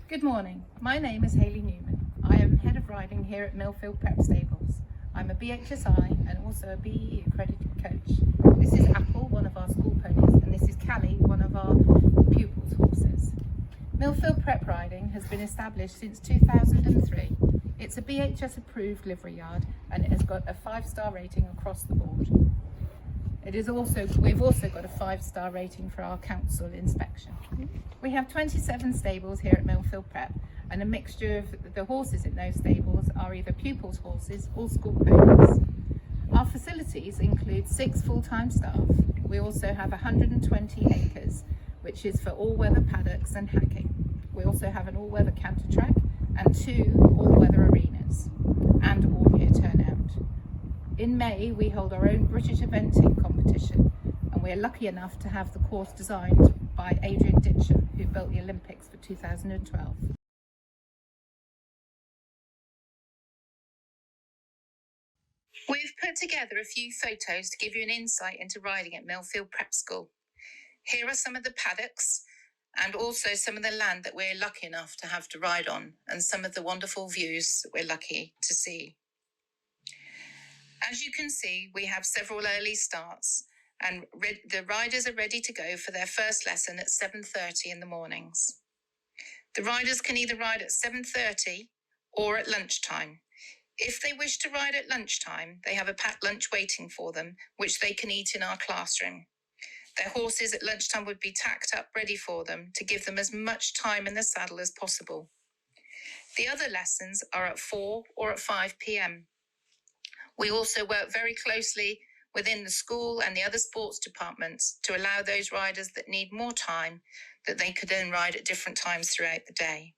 Good morning, my name is Hayley Newman. I am Head of Riding here at Millfield Prep Stables. I'm a BHSI and also a BE accredited coach. This is Apple, one of our school ponies, and this is Callie, one of our pupils horses. Millfield Prep Riding has been established since 2003. It's a BHS approved livery yard and it has got a 5-star rating across the board. We've also got a 5-star rating for our council inspection. We have 27 stables here at Millfield Prep, and a mixture of the horses in those stables are either pupils horses or school ponies. Our facilities include 6 full-time staff. We also have 120 acres, which is for all-weather paddocks and hacking. We also have an all-weather canter track and 2 all-weather arenas and all-year turnout. In May, we hold our own British eventing competition, and we're lucky enough to have the course designed by Adrian Ditcher, who built the Olympics for 2012. We've put together a few photos to give you an insight into riding at Millfield Prep School. Here are some of the paddocks and also some of the land that we're lucky enough to have to ride on, and some of the wonderful views that we're lucky to see. As you can see, we have several early starts, and the riders are ready to go for their first lesson at 7:30 in the mornings. The riders can either ride at 7:30 or at lunchtime. If they wish to ride at lunchtime, they have a packed lunch waiting for them, which they can eat in our classroom. Their horses at lunchtime would be tacked up ready for them to give them as much time in the saddle as possible. The other lessons are at 4 or at 5 p.m. We also work very closely within the school and the other sports departments to allow those riders that need more time that they could then ride at different times throughout the day.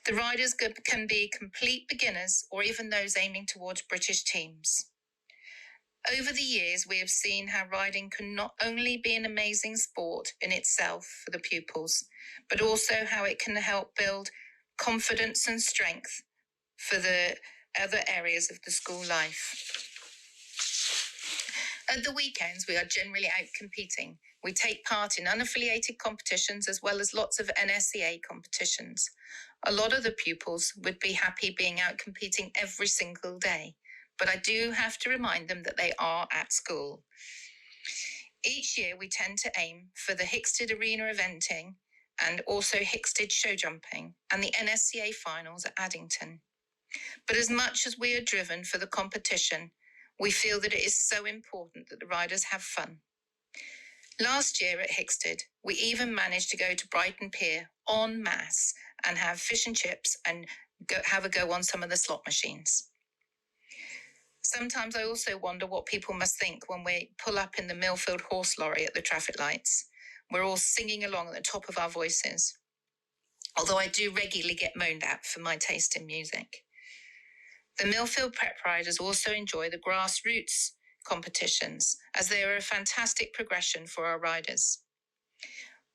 The riders can be complete beginners or even those aiming towards British teams. Over the years, we have seen how riding can not only be an amazing sport in itself for the pupils, but also how it can help build confidence and strength for the other areas of the school life. At the weekends, we are generally out competing. We take part in unaffiliated competitions as well as lots of NSEA competitions. A lot of the pupils would be happy being out competing every single day, but I do have to remind them that they are at school. Each year, we tend to aim for the Hicksted Arena eventing and also Hicksted show jumping and the NSCA finals at Addington. But as much as we are driven for the competition, we feel that it is so important that the riders have fun. Last year at Hicksted, we even managed to go to Brighton Pier en masse and have fish and chips and have a go on some of the slot machines. Sometimes I also wonder what people must think when we pull up in the Millfield horse lorry at the traffic lights. We're all singing along at the top of our voices, although I do regularly get moaned at for my taste in music. The Millfield Prep riders also enjoy the Grassroots Competitions, as they are a fantastic progression for our riders.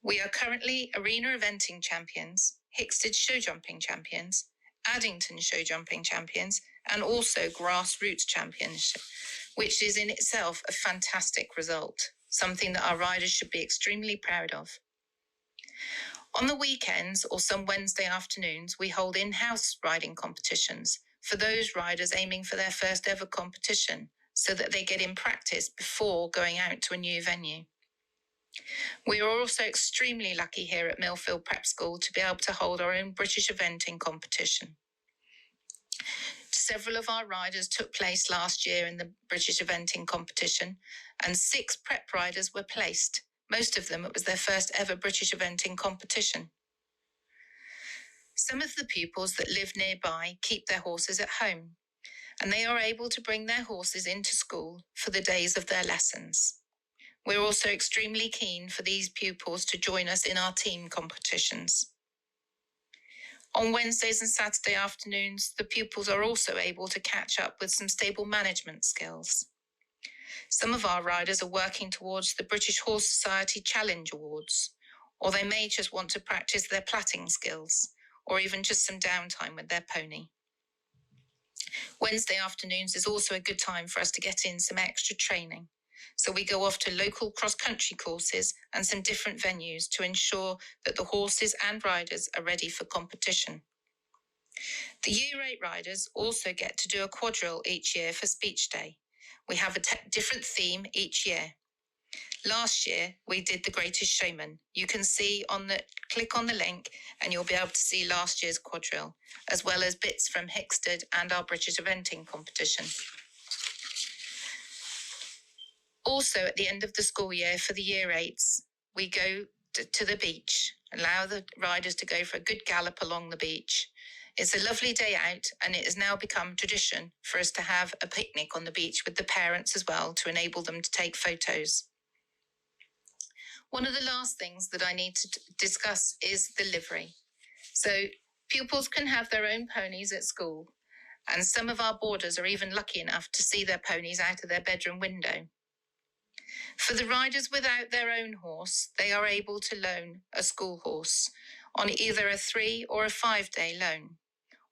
We are currently Arena Eventing Champions, Hicksted Show Jumping Champions, Addington Show Jumping Champions, and also Grassroots Championship, which is in itself a fantastic result, something that our riders should be extremely proud of. On the weekends or some Wednesday afternoons, we hold in-house riding competitions for those riders aiming for their first ever competition, so that they get in practice before going out to a new venue. We are also extremely lucky here at Millfield Prep School to be able to hold our own British eventing competition. Several of our riders took place last year in the British eventing competition, and 6 prep riders were placed. Most of them, it was their first ever British eventing competition. Some of the pupils that live nearby keep their horses at home, and they are able to bring their horses into school for the days of their lessons. We're also extremely keen for these pupils to join us in our team competitions. On Wednesdays and Saturday afternoons, the pupils are also able to catch up with some stable management skills. Some of our riders are working towards the British Horse Society Challenge Awards, or they may just want to practice their platting skills, or even just some downtime with their pony. Wednesday afternoons is also a good time for us to get in some extra training. So we go off to local cross-country courses and some different venues to ensure that the horses and riders are ready for competition. The Year 8 riders also get to do a quadrille each year for Speech Day. We have a different theme each year. Last year, we did The Greatest Showman. You can click on the link and you'll be able to see last year's quadrille, as well as bits from Hickstead and our British eventing competition. Also, at the end of the school year for the Year 8s, we go to the beach, allow the riders to go for a good gallop along the beach. It's a lovely day out, and it has now become tradition for us to have a picnic on the beach with the parents as well to enable them to take photos. One of the last things that I need to discuss is the livery. So pupils can have their own ponies at school, and some of our boarders are even lucky enough to see their ponies out of their bedroom window. For the riders without their own horse, they are able to loan a school horse on either a 3 or a 5-day loan,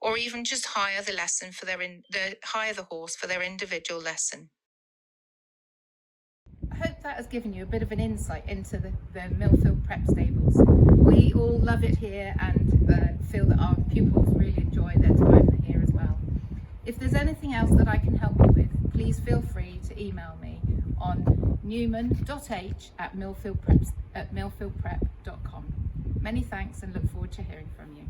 or even just hire the lesson for hire the horse for their individual lesson. I hope that has given you a bit of an insight into the Millfield Prep stables. We all love it here and feel that our pupils really enjoy their time here as well. If there's anything else that I can help you with, please feel free to email me on newman.h@millfieldprep.com. Many thanks and look forward to hearing from you.